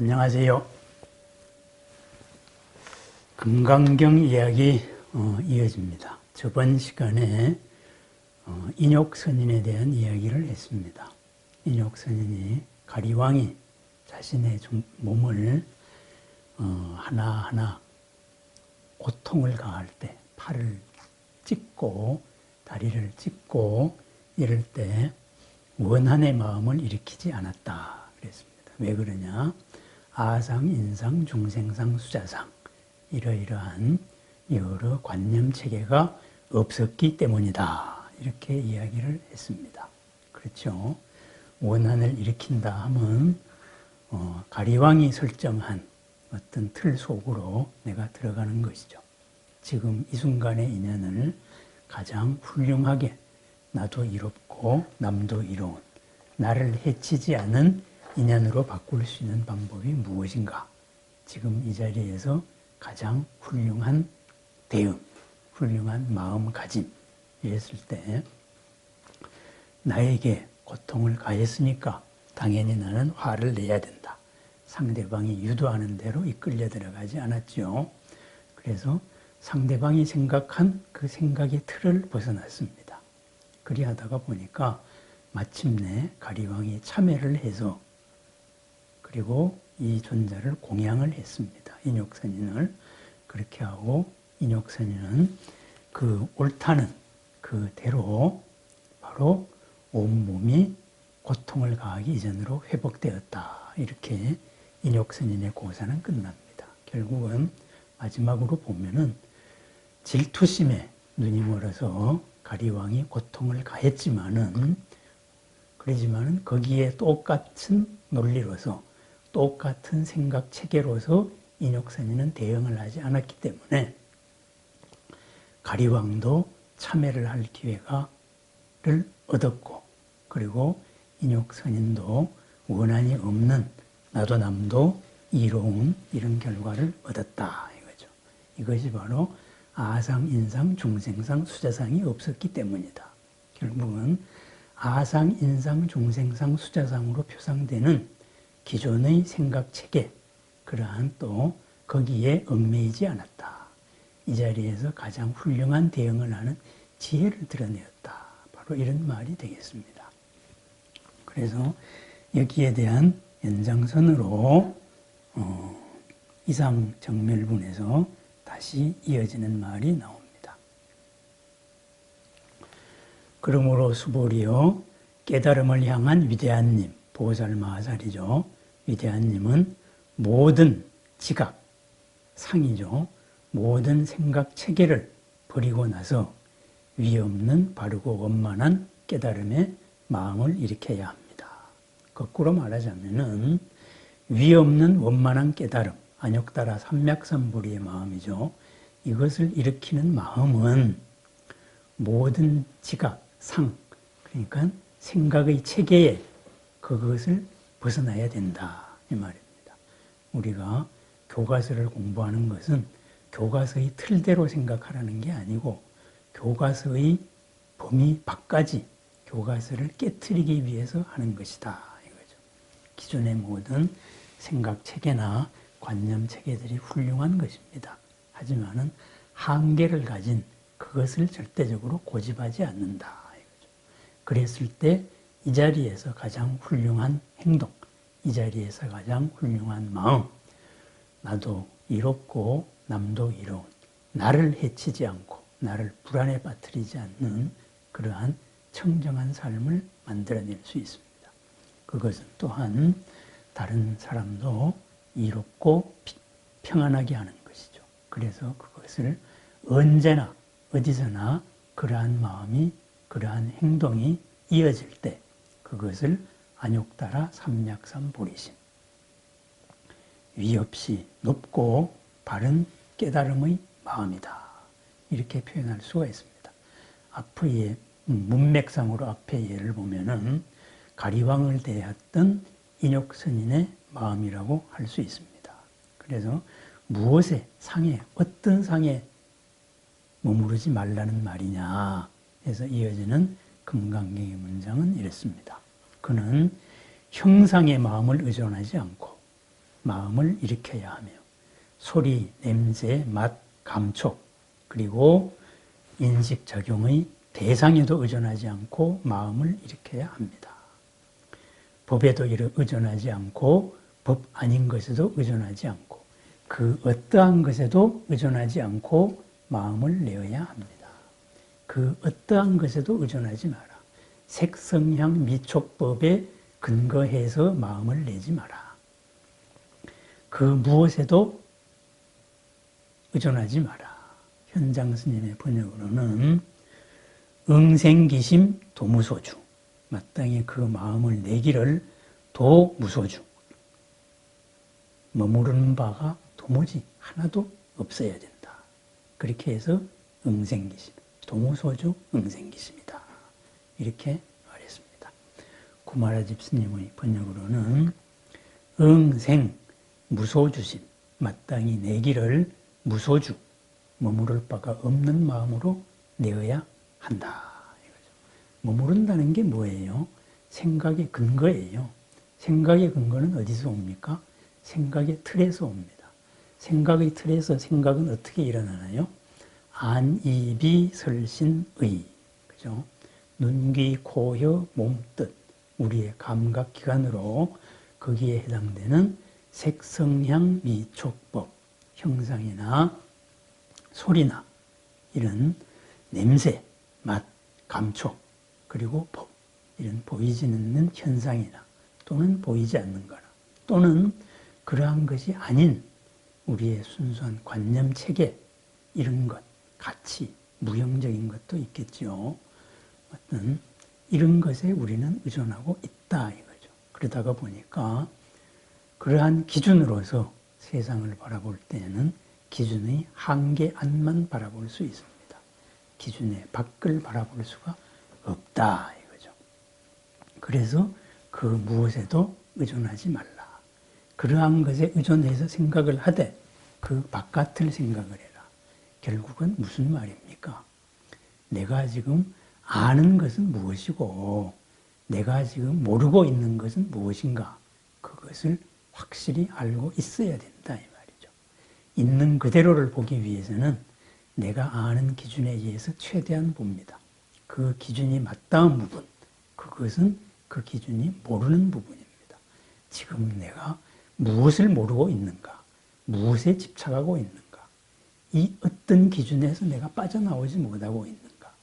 안녕하세요. 금강경 이야기 이어집니다. 저번 시간에 인욕선인에 대한 이야기를 했습니다. 인욕선인이 가리왕이 자신의 몸을 하나하나 고통을 가할 때 팔을 찢고 다리를 찢고 이럴 때 원한의 마음을 일으키지 않았다 그랬습니다. 왜 그러냐? 아상, 인상, 중생상, 수자상 이러이러한 여러 관념 체계가 없었기 때문이다. 이렇게 이야기를 했습니다. 그렇죠? 원한을 일으킨다 하면 가리왕이 설정한 어떤 틀 속으로 내가 들어가는 것이죠. 지금 이 순간의 인연을 가장 훌륭하게 나도 이롭고 남도 이로운 나를 해치지 않은 인연으로 바꿀 수 있는 방법이 무엇인가? 지금 이 자리에서 가장 훌륭한 대응, 훌륭한 마음가짐 이랬을 때 나에게 고통을 가했으니까 당연히 나는 화를 내야 된다. 상대방이 유도하는 대로 이끌려 들어가지 않았죠. 그래서 상대방이 생각한 그 생각의 틀을 벗어났습니다. 그리하다가 보니까 마침내 가리왕이 참회를 해서 그리고 이 존재를 공양을 했습니다. 인욕선인을. 그렇게 하고 인욕선인은 그 옳다는 그대로 바로 온몸이 고통을 가하기 이전으로 회복되었다. 이렇게 인욕선인의 고사는 끝납니다. 결국은 마지막으로 보면은 질투심에 눈이 멀어서 가리왕이 고통을 가했지만은 그러지만은 거기에 똑같은 논리로서 똑같은 생각 체계로서 인욕선인은 대응을 하지 않았기 때문에 가리왕도 참회를 할 기회를 얻었고 그리고 인욕선인도 원한이 없는 나도 남도 이로운 이런 결과를 얻었다 이거죠. 이것이 바로 아상, 인상, 중생상, 수자상이 없었기 때문이다. 결국은 아상, 인상, 중생상, 수자상으로 표상되는 기존의 생각체계, 그러한 또 거기에 얽매이지 않았다. 이 자리에서 가장 훌륭한 대응을 하는 지혜를 드러내었다. 바로 이런 말이 되겠습니다. 그래서 여기에 대한 연장선으로 이상정멸분에서 다시 이어지는 말이 나옵니다. 그러므로 수보리여 깨달음을 향한 위대한 님, 보살마하살이죠. 위대한 님은 모든 지각, 상이죠. 모든 생각 체계를 버리고 나서 위 없는 바르고 원만한 깨달음의 마음을 일으켜야 합니다. 거꾸로 말하자면은 위 없는 원만한 깨달음, 안욕따라 삼맥삼보리의 마음이죠. 이것을 일으키는 마음은 모든 지각, 상, 그러니까 생각의 체계에 그것을 벗어나야 된다 이 말입니다. 우리가 교과서를 공부하는 것은 교과서의 틀대로 생각하라는 게 아니고 교과서의 범위 밖까지 교과서를 깨트리기 위해서 하는 것이다 이거죠. 기존의 모든 생각 체계나 관념 체계들이 훌륭한 것입니다. 하지만은 한계를 가진 그것을 절대적으로 고집하지 않는다 이거죠. 그랬을 때 이 자리에서 가장 훌륭한 행동, 이 자리에서 가장 훌륭한 마음, 나도 이롭고 남도 이로운, 나를 해치지 않고 나를 불안에 빠뜨리지 않는 그러한 청정한 삶을 만들어낼 수 있습니다. 그것은 또한 다른 사람도 이롭고 평안하게 하는 것이죠. 그래서 그것을 언제나 어디서나 그러한 마음이 그러한 행동이 이어질 때 그것을 안욕따라 삼맥삼보리심, 위 없이 높고 바른 깨달음의 마음이다. 이렇게 표현할 수가 있습니다. 앞의 문맥상으로 앞에 예를 보면은 가리왕을 대했던 인욕선인의 마음이라고 할 수 있습니다. 그래서 무엇에 상에 어떤 상에 머무르지 말라는 말이냐 해서 이어지는 금강경의 문장은 이렇습니다. 그는 형상의 마음을 의존하지 않고 마음을 일으켜야 하며 소리, 냄새, 맛, 감촉 그리고 인식 적용의 대상에도 의존하지 않고 마음을 일으켜야 합니다. 법에도 의존하지 않고 법 아닌 것에도 의존하지 않고 그 어떠한 것에도 의존하지 않고 마음을 내어야 합니다. 그 어떠한 것에도 의존하지 마라. 색성향 미촉법에 근거해서 마음을 내지 마라. 그 무엇에도 의존하지 마라. 현장 스님의 번역으로는 응생기심 도무소주 마땅히 그 마음을 내기를 도무소주 머무르는 바가 도무지 하나도 없어야 된다. 그렇게 해서 응생기심 도무소주 응생기심이다. 이렇게 말했습니다. 구마라집 스님의 번역으로는 응생 무소주심 마땅히 내기를 무소주 머무를 바가 없는 마음으로 내어야 한다. 머무른다는 게 뭐예요? 생각의 근거예요. 생각의 근거는 어디서 옵니까? 생각의 틀에서 옵니다. 생각의 틀에서 생각은 어떻게 일어나나요? 안이비 설신의 그죠? 눈, 귀, 코, 혀, 몸, 뜻 우리의 감각 기관으로 거기에 해당되는 색성향 미촉법 형상이나 소리나 이런 냄새, 맛, 감촉 그리고 법 이런 보이지 않는 현상이나 또는 보이지 않는 거나 또는 그러한 것이 아닌 우리의 순수한 관념 체계 이런 것, 가치, 무형적인 것도 있겠죠. 어떤 이런 것에 우리는 의존하고 있다 이거죠. 그러다가 보니까 그러한 기준으로서 세상을 바라볼 때에는 기준의 한계 안만 바라볼 수 있습니다. 기준의 밖을 바라볼 수가 없다 이거죠. 그래서 그 무엇에도 의존하지 말라. 그러한 것에 의존해서 생각을 하되 그 바깥을 생각을 해라. 결국은 무슨 말입니까? 내가 지금 아는 것은 무엇이고 내가 지금 모르고 있는 것은 무엇인가? 그것을 확실히 알고 있어야 된다 이 말이죠. 있는 그대로를 보기 위해서는 내가 아는 기준에 의해서 최대한 봅니다. 그 기준이 맞닿은 부분, 그것은 그 기준이 모르는 부분입니다. 지금 내가 무엇을 모르고 있는가? 무엇에 집착하고 있는가? 이 어떤 기준에서 내가 빠져나오지 못하고 있는가?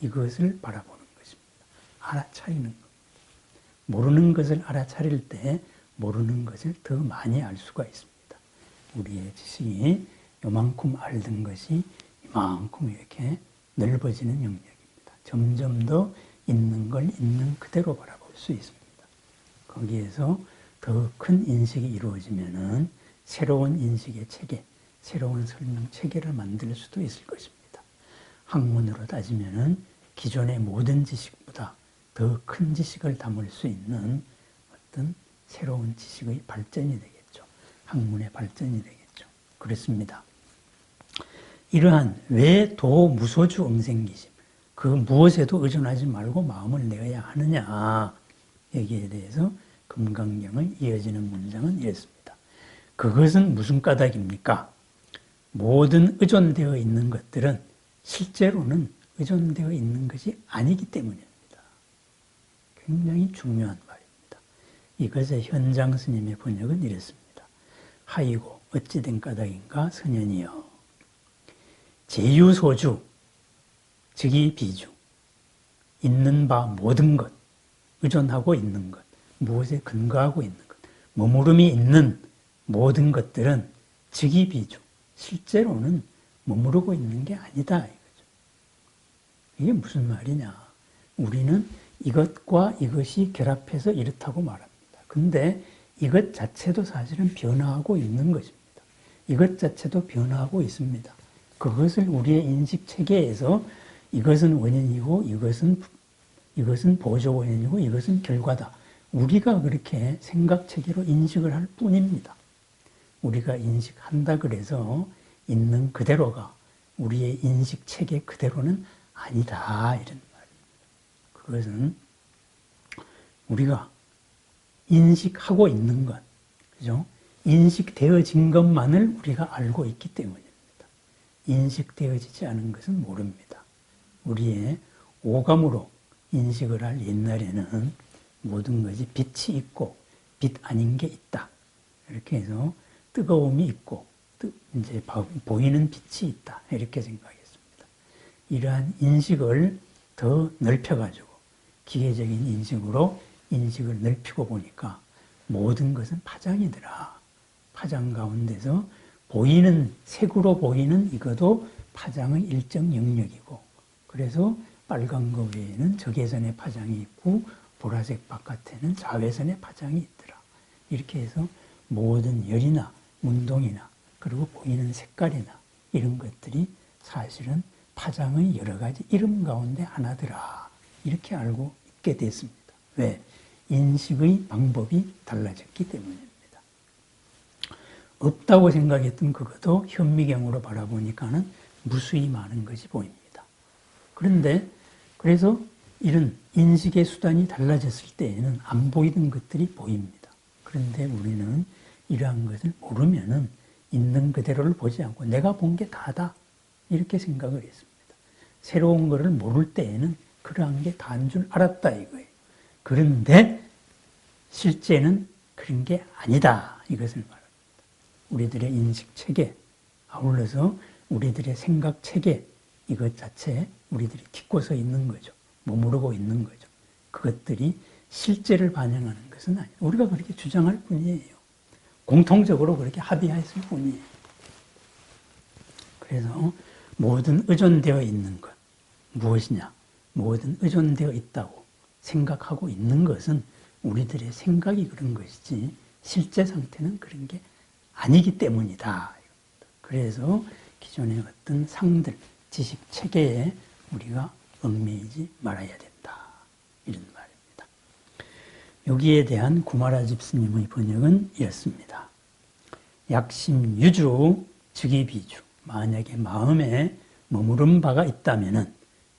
이것을 바라보는 것입니다. 알아차리는 겁니다. 모르는 것을 알아차릴 때 모르는 것을 더 많이 알 수가 있습니다. 우리의 지식이 요만큼 알던 것이 이만큼 이렇게 넓어지는 영역입니다. 점점 더 있는 걸 있는 그대로 바라볼 수 있습니다. 거기에서 더 큰 인식이 이루어지면은 새로운 인식의 체계, 새로운 설명 체계를 만들 수도 있을 것입니다. 학문으로 따지면은 기존의 모든 지식보다 더 큰 지식을 담을 수 있는 어떤 새로운 지식의 발전이 되겠죠. 학문의 발전이 되겠죠. 그렇습니다. 이러한 왜 도무소주 응생기심 그 무엇에도 의존하지 말고 마음을 내어야 하느냐 여기에 대해서 금강경의 이어지는 문장은 이렇습니다. 그것은 무슨 까닭입니까? 모든 의존되어 있는 것들은 실제로는 의존되어 있는 것이 아니기 때문입니다. 굉장히 중요한 말입니다. 이것의 현장 스님의 번역은 이렇습니다. 하이고 어찌된 까닭인가 선현이여 제유소주 즉이 비주 있는 바 모든 것 의존하고 있는 것 무엇에 근거하고 있는 것 머무름이 있는 모든 것들은 즉이 비주 실제로는 머무르고 있는 게 아니다 이거죠. 이게 무슨 말이냐 우리는 이것과 이것이 결합해서 이렇다고 말합니다. 근데 이것 자체도 사실은 변화하고 있는 것입니다. 이것 자체도 변화하고 있습니다. 그것을 우리의 인식 체계에서 이것은 원인이고 이것은 보조 원인이고 이것은 결과다. 우리가 그렇게 생각 체계로 인식을 할 뿐입니다. 우리가 인식한다 그래서 있는 그대로가 우리의 인식 체계 그대로는 아니다 이런 말입니다. 그것은 우리가 인식하고 있는 것, 그죠? 인식되어진 것만을 우리가 알고 있기 때문입니다. 인식되어지지 않은 것은 모릅니다. 우리의 오감으로 인식을 할 옛날에는 모든 것이 빛이 있고 빛 아닌 게 있다. 이렇게 해서 뜨거움이 있고 이제 보이는 빛이 있다. 이렇게 생각했습니다. 이러한 인식을 더 넓혀가지고 기계적인 인식으로 인식을 넓히고 보니까 모든 것은 파장이더라. 파장 가운데서 보이는 색으로 보이는 이것도 파장의 일정 영역이고 그래서 빨간 거 외에는 적외선의 파장이 있고 보라색 바깥에는 자외선의 파장이 있더라. 이렇게 해서 모든 열이나 운동이나 그리고 보이는 색깔이나 이런 것들이 사실은 파장의 여러 가지 이름 가운데 하나더라. 이렇게 알고 있게 됐습니다. 왜? 인식의 방법이 달라졌기 때문입니다. 없다고 생각했던 그것도 현미경으로 바라보니까는 무수히 많은 것이 보입니다. 그런데 그래서 이런 인식의 수단이 달라졌을 때에는 안 보이던 것들이 보입니다. 그런데 우리는 이러한 것을 모르면은 있는 그대로를 보지 않고 내가 본 게 다다 이렇게 생각을 했습니다. 새로운 것을 모를 때에는 그러한 게 다인 줄 알았다 이거예요. 그런데 실제는 그런 게 아니다 이것을 말합니다. 우리들의 인식 체계 아울러서 우리들의 생각 체계 이것 자체에 우리들이 기고서 있는 거죠. 머무르고 있는 거죠. 그것들이 실제를 반영하는 것은 아니에요. 우리가 그렇게 주장할 뿐이에요. 공통적으로 그렇게 합의했을 뿐이에요. 그래서 모든 의존되어 있는 것 무엇이냐? 모든 의존되어 있다고 생각하고 있는 것은 우리들의 생각이 그런 것이지 실제 상태는 그런 게 아니기 때문이다. 그래서 기존의 어떤 상들, 지식 체계에 우리가 얽매이지 말아야 된다. 이런 말입니다. 여기에 대한 구마라 집스님의 번역은 이렇습니다. 약심유주 즉위비주. 만약에 마음에 머무른 바가 있다면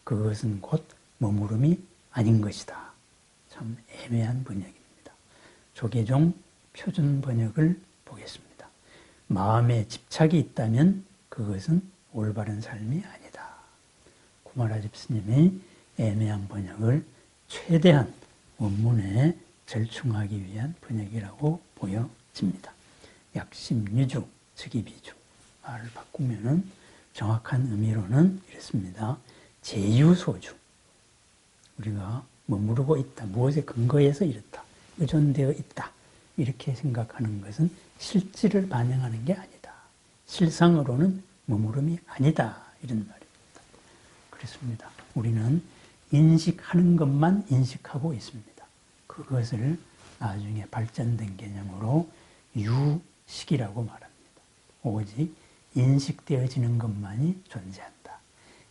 그것은 곧 머무름이 아닌 것이다. 참 애매한 번역입니다. 조계종 표준 번역을 보겠습니다. 마음에 집착이 있다면 그것은 올바른 삶이 아니다. 구마라 집스님의 애매한 번역을 최대한 원문에 절충하기 위한 번역이라고 보여집니다. 약심유주, 즉위비주. 말을 바꾸면은 정확한 의미로는 이렇습니다. 제유소주. 우리가 머무르고 있다. 무엇에 근거해서 이렇다. 의존되어 있다. 이렇게 생각하는 것은 실질을 반영하는 게 아니다. 실상으로는 머무름이 아니다. 이런 말입니다. 그렇습니다. 우리는 인식하는 것만 인식하고 있습니다. 그것을 나중에 발전된 개념으로 유식이라고 말합니다. 오직 인식되어지는 것만이 존재한다.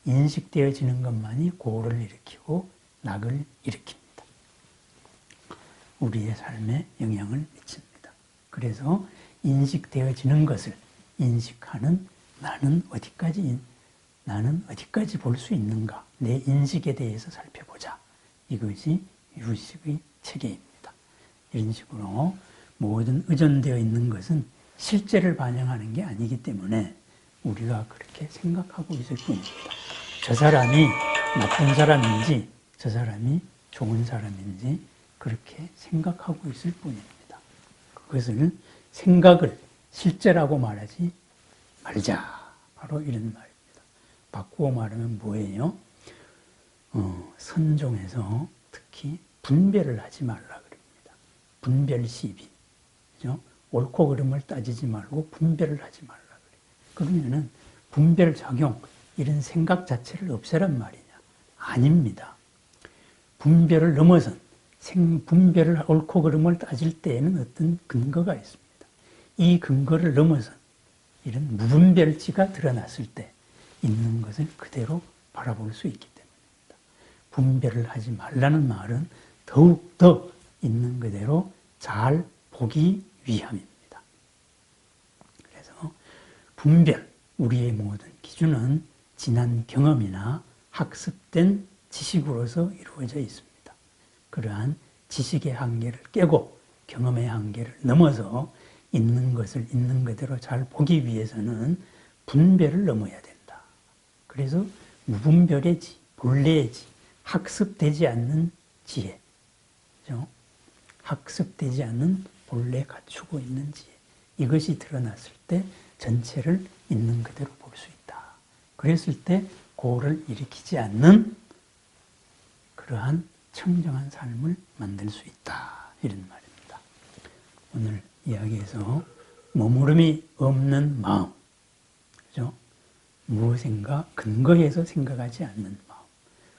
인식되어지는 것만이 고를 일으키고 낙을 일으킵니다. 우리의 삶에 영향을 미칩니다. 그래서 인식되어지는 것을 인식하는 나는 어디까지 볼 수 있는가? 내 인식에 대해서 살펴보자. 이것이 유식의 체계입니다. 이런 식으로 모든 의존되어 있는 것은 실제를 반영하는 게 아니기 때문에 우리가 그렇게 생각하고 있을 뿐입니다. 저 사람이 나쁜 사람인지 저 사람이 좋은 사람인지 그렇게 생각하고 있을 뿐입니다. 그것을 생각을 실제라고 말하지 말자. 바로 이런 말입니다. 바꾸어 말하면 뭐예요? 선종에서 특히 분별을 하지 말라 그럽니다. 분별 시비. 그죠? 옳고 그름을 따지지 말고 분별을 하지 말라 그래요. 그러면은 분별 작용 이런 생각 자체를 없애란 말이냐? 아닙니다. 분별을 넘어선 분별을 옳고 그름을 따질 때에는 어떤 근거가 있습니다. 이 근거를 넘어선 이런 무분별치가 드러났을 때 있는 것을 그대로 바라볼 수 있기 때문입니다. 분별을 하지 말라는 말은 더욱더 있는 그대로 잘 보기 위함입니다. 그래서 분별, 우리의 모든 기준은 지난 경험이나 학습된 지식으로서 이루어져 있습니다. 그러한 지식의 한계를 깨고 경험의 한계를 넘어서 있는 것을 있는 그대로 잘 보기 위해서는 분별을 넘어야 된다. 그래서 무분별의 지, 본래의 지, 학습되지 않는 지혜, 그죠? 학습되지 않는 본래 갖추고 있는 지혜, 이것이 드러났을 때 전체를 있는 그대로 볼 수 있다. 그랬을 때 고를 일으키지 않는 그러한 청정한 삶을 만들 수 있다. 이런 말입니다. 오늘 이야기에서 머무름이 없는 마음, 그죠? 무엇인가 근거해서 생각하지 않는 마음,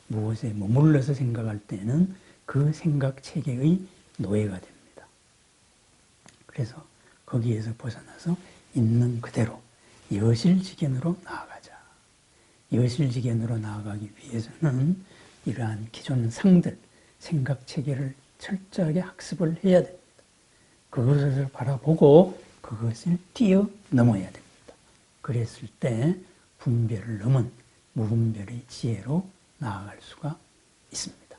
무엇에 머물러서 생각할 때는 그 생각 체계의 노예가 됩니다. 그래서 거기에서 벗어나서 있는 그대로 여실지견으로 나아가자. 여실지견으로 나아가기 위해서는 이러한 기존 상들, 생각 체계를 철저하게 학습을 해야 됩니다. 그것을 바라보고 그것을 뛰어넘어야 됩니다. 그랬을 때 분별을 넘은 무분별의 지혜로 나아갈 수가 있습니다.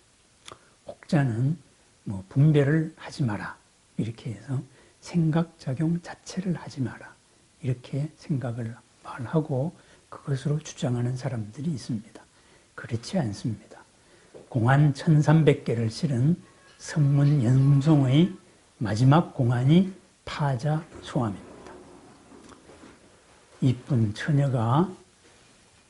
혹자는 뭐 분별을 하지 마라 이렇게 해서 생각작용 자체를 하지 마라 이렇게 생각을 말하고 그것으로 주장하는 사람들이 있습니다. 그렇지 않습니다. 공안 1300개를 실은 선문연송의 마지막 공안이 파자소함입니다. 이쁜 처녀가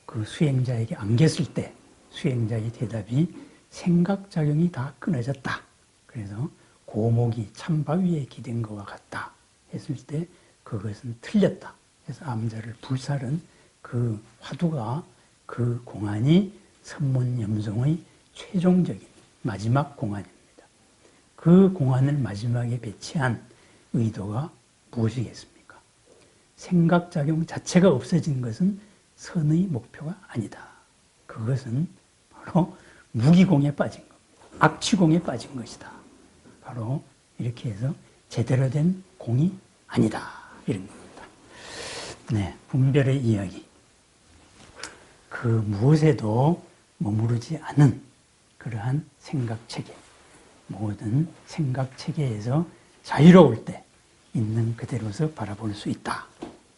그 수행자에게 안겼을 때 수행자의 대답이 생각작용이 다 끊어졌다. 그래서 고목이 찬바위에 기댄 것과 같다 했을 때 그것은 틀렸다. 그래서 암자를 불살은 그 화두가 그 공안이 선문염송의 최종적인 마지막 공안입니다. 그 공안을 마지막에 배치한 의도가 무엇이겠습니까? 생각작용 자체가 없어진 것은 선의 목표가 아니다. 그것은 바로 무기공에 빠진 겁니다. 악취공에 빠진 것이다. 바로 이렇게 해서 제대로 된 공이 아니다. 이런 겁니다. 네, 분별의 이야기. 그 무엇에도 머무르지 않은 그러한 생각체계. 모든 생각체계에서 자유로울 때 있는 그대로서 바라볼 수 있다.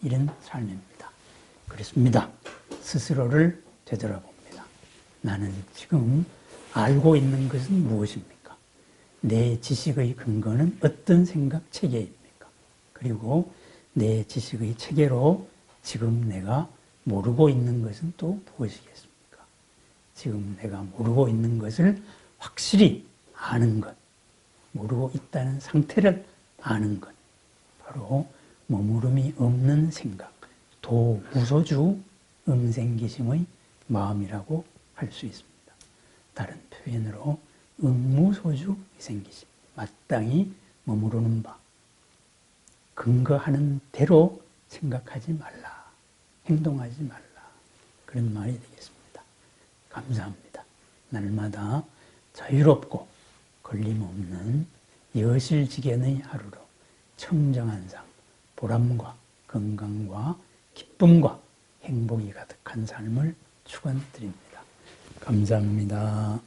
이런 삶입니다. 그렇습니다. 스스로를 되돌아봅니다. 나는 지금 알고 있는 것은 무엇입니까? 내 지식의 근거는 어떤 생각체계입니까? 그리고 내 지식의 체계로 지금 내가 모르고 있는 것은 또 무엇이겠습니까? 지금 내가 모르고 있는 것을 확실히 아는 것, 모르고 있다는 상태를 아는 것, 바로 머무름이 없는 생각, 도무소주 음생기심의 마음이라고 할 수 있습니다. 다른 표현으로 음무소주 생기심, 마땅히 머무르는 바, 근거하는 대로 생각하지 말라, 행동하지 말라, 그런 말이 되겠습니다. 감사합니다. 날마다 자유롭고 걸림없는 여실지견의 하루로 청정한 삶, 보람과 건강과 기쁨과 행복이 가득한 삶을 축원드립니다. 감사합니다.